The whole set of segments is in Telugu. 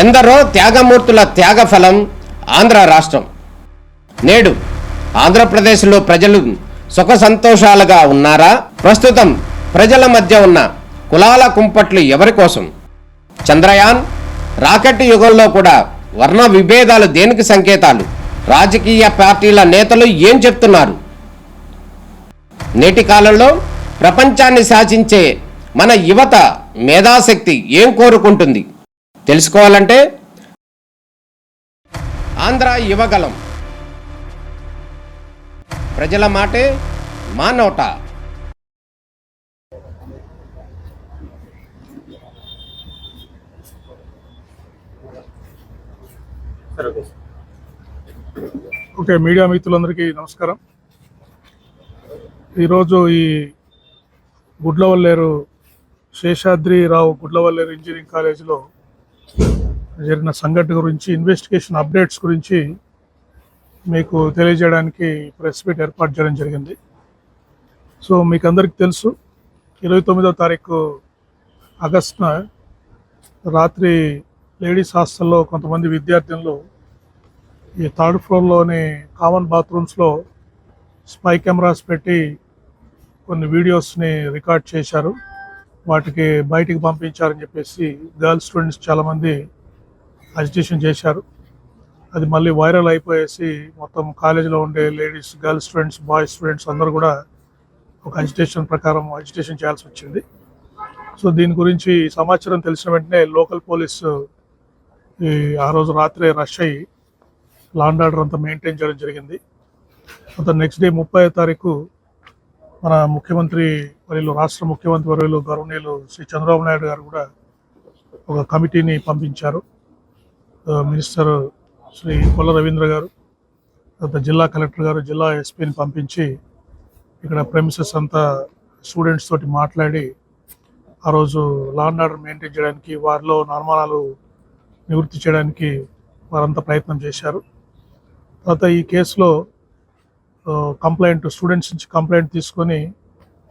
ఎందరో త్యాగమూర్తుల త్యాగఫలం ఆంధ్ర రాష్ట్రం. నేడు ఆంధ్రప్రదేశ్లో ప్రజలు సుఖ సంతోషాలుగా ఉన్నారా? ప్రస్తుతం ప్రజల మధ్య ఉన్న కులాల కుంపట్లు ఎవరి కోసం? చంద్రయాన్ రాకెట్ యుగంలో కూడా వర్ణ విభేదాలు దేనికి సంకేతాలు? రాజకీయ పార్టీల నేతలు ఏం చెప్తున్నారు? నేటి కాలంలో ప్రపంచాన్ని శాసించే మన యువత మేధాశక్తి ఏం కోరుకుంటుంది? తెలుసుకోవాలంటే ఆంధ్ర యువగలం. ప్రజల మాటే మా నోట. ఓకే, మీడియా మిత్రులందరికీ నమస్కారం. ఈరోజు ఈ గుడ్లవల్లేరు శేషాద్రిరావు గుడ్లవల్లేరు ఇంజనీరింగ్ కాలేజీలో జరిగిన సంఘటన గురించి, ఇన్వెస్టిగేషన్ అప్డేట్స్ గురించి మీకు తెలియజేయడానికి ప్రెస్ మీట్ ఏర్పాటు చేయడం జరిగింది. సో మీకు అందరికీ తెలుసు, 29వ తారీఖు ఆగస్టున రాత్రి లేడీస్ హాస్టల్లో కొంతమంది విద్యార్థులు ఈ థర్డ్ ఫ్లోర్లోని కామన్ బాత్రూమ్స్లో స్పై కెమెరాస్ పెట్టి కొన్ని వీడియోస్ని రికార్డ్ చేశారు. వాటికి బయటికి పంపించారని చెప్పేసి గర్ల్స్ స్టూడెంట్స్ చాలామంది అజిటేషన్ చేశారు. అది మళ్ళీ వైరల్ అయిపోయేసి మొత్తం కాలేజీలో ఉండే ladies, girls students, boys students అందరూ కూడా ఒక అజిటేషన్ ప్రకారం అజిటేషన్ చేయాల్సి వచ్చింది. సో దీని గురించి సమాచారం తెలిసిన వెంటనే లోకల్ పోలీసు ఆ రోజు రాత్రే రష్ అయ్యి లా అండ్ ఆర్డర్ అంతా మెయింటైన్ చేయడం జరిగింది. అంత నెక్స్ట్ డే 30వ తారీఖు మన ముఖ్యమంత్రి వర్యులు, రాష్ట్ర ముఖ్యమంత్రి వర్యులు గౌరవనీయులు శ్రీ చంద్రబాబు నాయుడు గారు కూడా ఒక కమిటీని పంపించారు. మినిస్టర్ శ్రీ కొల్ల రవీంద్ర గారు, తర్వాత జిల్లా కలెక్టర్ గారు, జిల్లా ఎస్పీని పంపించి ఇక్కడ ప్రెమిసెస్ అంతా స్టూడెంట్స్ తోటి మాట్లాడి ఆ రోజు లా అండ్ ఆర్డర్ మెయింటైన్ చేయడానికి, వారిలో అనుమానాలు నివృత్తి చేయడానికి వారంతా ప్రయత్నం చేశారు. తర్వాత ఈ కేసులో స్టూడెంట్స్ నుంచి కంప్లైంట్ తీసుకొని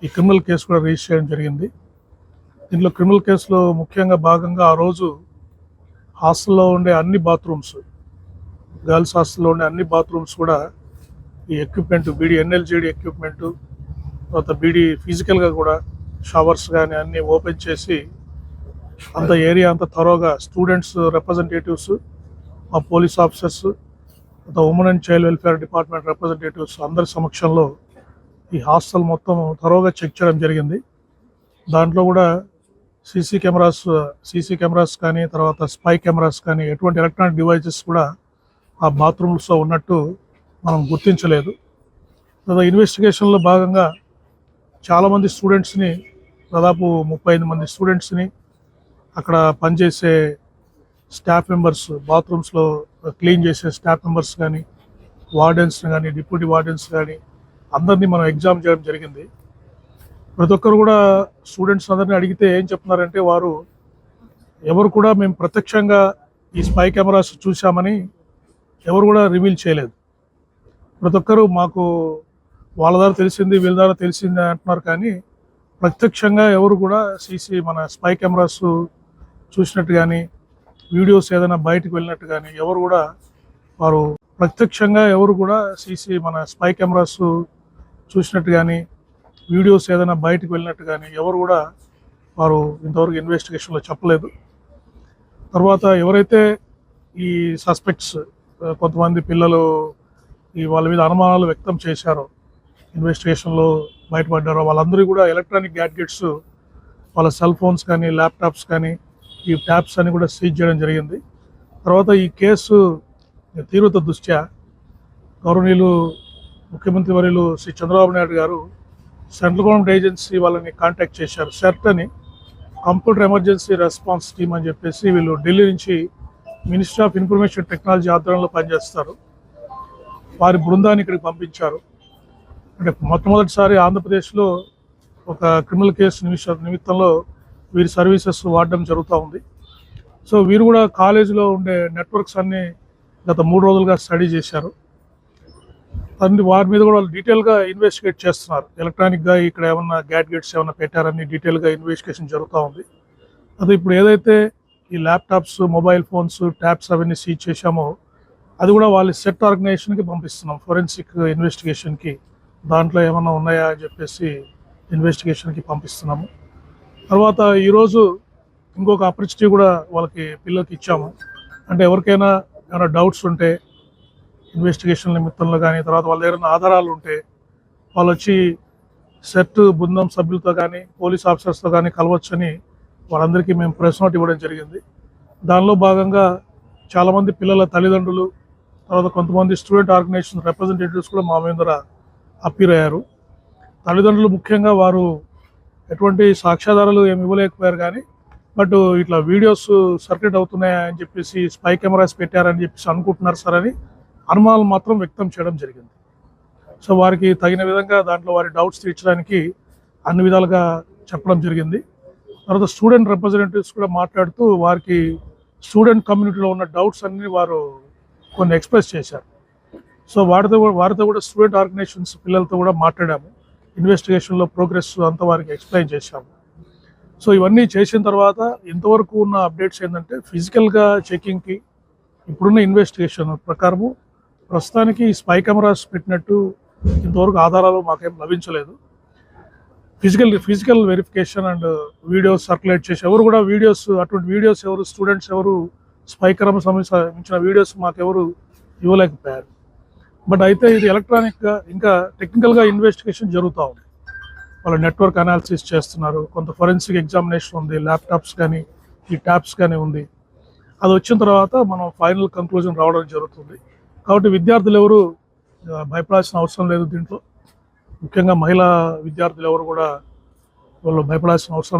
ఈ క్రిమినల్ కేసు కూడా రిజిస్టర్ చేయడం జరిగింది. దీంట్లో క్రిమినల్ కేసులో ముఖ్యంగా భాగంగా ఆ రోజు హాస్టల్లో ఉండే అన్ని బాత్రూమ్స్, గర్ల్స్ హాస్టల్లో ఉండే అన్ని బాత్రూమ్స్ కూడా ఈ ఎక్విప్మెంట్, బీడీ ఎన్ఎల్జీడీ ఎక్విప్మెంటు, తర్వాత బీడీ ఫిజికల్గా కూడా షవర్స్ కానీ అన్నీ ఓపెన్ చేసి అంత ఏరియా అంతా థరోగా స్టూడెంట్స్ రిప్రజెంటేటివ్స్, మా police officers, women and child welfare department representatives అందరి సమక్షంలో ఈ హాస్టల్ మొత్తం థరోగా చెక్ చేయడం జరిగింది. దాంట్లో కూడా సీసీ కెమెరాస్ కానీ, తర్వాత స్పై కెమెరాస్ కానీ, ఎటువంటి ఎలక్ట్రానిక్ డివైజెస్ కూడా ఆ బాత్రూమ్స్లో ఉన్నట్టు మనం గుర్తించలేదు. తర్వాత ఇన్వెస్టిగేషన్లో భాగంగా చాలామంది స్టూడెంట్స్ని, దాదాపు 35 మంది స్టూడెంట్స్ని, అక్కడ పనిచేసే స్టాఫ్ మెంబర్స్, బాత్రూమ్స్లో క్లీన్ చేసే స్టాఫ్ మెంబర్స్ కానీ, వార్డెన్స్ కానీ, డిప్యూటీ వార్డెన్స్ కానీ అందరినీ మనం ఎగ్జామ్ చేయడం జరిగింది. ప్రతి ఒక్కరు కూడా స్టూడెంట్స్ అందరినీ అడిగితే ఏం చెప్తున్నారంటే, వారు ఎవరు కూడా మేము ప్రత్యక్షంగా ఈ స్పై కెమెరాస్ చూసామని ఎవరు కూడా రివీల్ చేయలేదు. ప్రతి ఒక్కరు మాకు వాళ్ళ ద్వారా తెలిసింది, వీళ్ళ ద్వారా తెలిసింది అంటున్నారు. కానీ ప్రత్యక్షంగా ఎవరు కూడా మన స్పై కెమెరాస్ చూసినట్టు కానీ, వీడియోస్ ఏదైనా బయటకు వెళ్ళినట్టు కానీ ఎవరు కూడా మన స్పై కెమెరాస్ చూసినట్టు కానీ, వీడియోస్ ఏదైనా బయటకు వెళ్ళినట్టు కానీ ఎవరు కూడా వారు ఇంతవరకు ఇన్వెస్టిగేషన్లో చెప్పలేదు. తర్వాత ఎవరైతే ఈ సస్పెక్ట్స్, కొంతమంది పిల్లలు వాళ్ళ మీద అనుమానాలు వ్యక్తం చేశారో, ఇన్వెస్టిగేషన్లో బయటపడ్డారో, వాళ్ళందరూ కూడా ఎలక్ట్రానిక్ గ్యాడ్జెట్స్, వాళ్ళ సెల్ ఫోన్స్ కానీ, ల్యాప్టాప్స్ కానీ, ఈ ట్యాబ్స్ అన్ని కూడా సీజ్ చేయడం జరిగింది. తర్వాత ఈ కేసు తీవ్రత దృష్ట్యా గౌరవనీయులు ముఖ్యమంత్రి వర్యులు శ్రీ చంద్రబాబు నాయుడు గారు సెంట్రల్ గవర్నమెంట్ ఏజెన్సీ వాళ్ళని కాంటాక్ట్ చేశారు. సెర్ట్ అని, కంప్యూటర్ ఎమర్జెన్సీ రెస్పాన్స్ టీమ్ అని చెప్పేసి, వీళ్ళు ఢిల్లీ నుంచి మినిస్ట్రీ ఆఫ్ ఇన్ఫర్మేషన్ టెక్నాలజీ ఆధ్వర్యంలో పనిచేస్తారు. వారి బృందాన్ని ఇక్కడికి పంపించారు. అంటే మొట్టమొదటిసారి ఆంధ్రప్రదేశ్లో ఒక క్రిమినల్ కేసు నిమిత్తంలో వీరి సర్వీసెస్ వాడడం జరుగుతూ ఉంది. సో వీరు కూడా కాలేజీలో ఉండే నెట్వర్క్స్ అన్నీ గత 3 రోజులుగా స్టడీ చేశారు. వారి మీద కూడా వాళ్ళు డీటెయిల్గా ఇన్వెస్టిగేట్ చేస్తున్నారు. ఎలక్ట్రానిక్గా ఇక్కడ ఏమన్నా గ్యాడ్గెట్స్ ఏమన్నా పెట్టారని డీటెయిల్గా ఇన్వెస్టిగేషన్ జరుగుతూ ఉంది. అది ఇప్పుడు ఏదైతే ఈ ల్యాప్టాప్స్, మొబైల్ ఫోన్స్, ట్యాబ్స్ అవన్నీ సీజ్ చేశామో అది కూడా వాళ్ళ సెట్ ఆర్గనైజేషన్కి పంపిస్తున్నాం, ఫోరెన్సిక్ ఇన్వెస్టిగేషన్కి. దాంట్లో ఏమన్నా ఉన్నాయా అని చెప్పేసి ఇన్వెస్టిగేషన్కి పంపిస్తున్నాము. తర్వాత ఈరోజు ఇంకొక ఆపర్చునిటీ కూడా పిల్లలకి ఇచ్చాము. అంటే ఎవరికైనా ఏమైనా డౌట్స్ ఉంటే ఇన్వెస్టిగేషన్ నిమిత్తంలో కానీ, తర్వాత వాళ్ళ దగ్గర ఆధారాలు ఉంటే వాళ్ళు వచ్చి సెట్ బృందం సభ్యులతో కానీ, పోలీస్ ఆఫీసర్స్తో కానీ కలవచ్చని వాళ్ళందరికీ మేము ప్రెస్ నోట్ ఇవ్వడం జరిగింది. దానిలో భాగంగా చాలామంది పిల్లల తల్లిదండ్రులు, తర్వాత కొంతమంది స్టూడెంట్ ఆర్గనైజేషన్ రిప్రజెంటేటివ్స్ కూడా మా మీద అప్పీర్ అయ్యారు. తల్లిదండ్రులు ముఖ్యంగా వారు ఎటువంటి సాక్ష్యాధారాలు ఏమి ఇవ్వలేకపోయారు, కానీ బట్ ఇట్లా వీడియోస్ సర్క్యులేట్ అవుతున్నాయని చెప్పేసి స్పై కెమెరాస్ పెట్టారని చెప్పేసి అనుకుంటున్నారు సార్ అని అనుమానాలు మాత్రం వ్యక్తం చేయడం జరిగింది. సో వారికి తగిన విధంగా దాంట్లో వారి డౌట్స్ తీర్చడానికి అన్ని విధాలుగా చెప్పడం జరిగింది. తర్వాత స్టూడెంట్ రిప్రజెంటేటివ్స్ కూడా మాట్లాడుతూ వారికి స్టూడెంట్ కమ్యూనిటీలో ఉన్న డౌట్స్ అన్ని వారు కొన్ని ఎక్స్ప్రెస్ చేశారు. సో వారితో కూడా స్టూడెంట్ ఆర్గనైజేషన్స్ పిల్లలతో కూడా మాట్లాడాము. ఇన్వెస్టిగేషన్లో ప్రోగ్రెస్ అంతా వారికి ఎక్స్ప్లెయిన్ చేశాము. సో ఇవన్నీ చేసిన తర్వాత ఇంతవరకు ఉన్న అప్డేట్స్ ఏంటంటే, ఫిజికల్గా చెకింగ్కి ఇప్పుడున్న ఇన్వెస్టిగేషన్ ప్రకారము ప్రస్తుతానికి స్పై కెమెరాస్ పెట్టినట్టు ఇంతవరకు ఆధారాలు మాకేం లభించలేదు. Physical verification and videos circulate చేసి అటువంటి వీడియోస్ స్టూడెంట్స్ ఎవరు స్పై కెమెరా సంబంధించిన వీడియోస్ మాకెవరు ఇవ్వలేకపోయారు. బట్ అయితే ఇది ఎలక్ట్రానిక్గా ఇంకా టెక్నికల్గా ఇన్వెస్టిగేషన్ జరుగుతూ ఉంది. వాళ్ళు నెట్వర్క్ అనాలిసిస్ చేస్తున్నారు, కొంత ఫోరెన్సిక్ ఎగ్జామినేషన్ ఉంది, ల్యాప్టాప్స్ కానీ ఈ ట్యాబ్స్ కానీ ఉంది. అది వచ్చిన తర్వాత మనం ఫైనల్ కంక్లూజన్ రావడం జరుగుతుంది. కాబట్టి విద్యార్థులు ఎవరు భయపడాల్సిన అవసరం లేదు. దీంట్లో ముఖ్యంగా మహిళా విద్యార్థులు ఎవరు కూడా వాళ్ళు భయపడాల్సిన అవసరం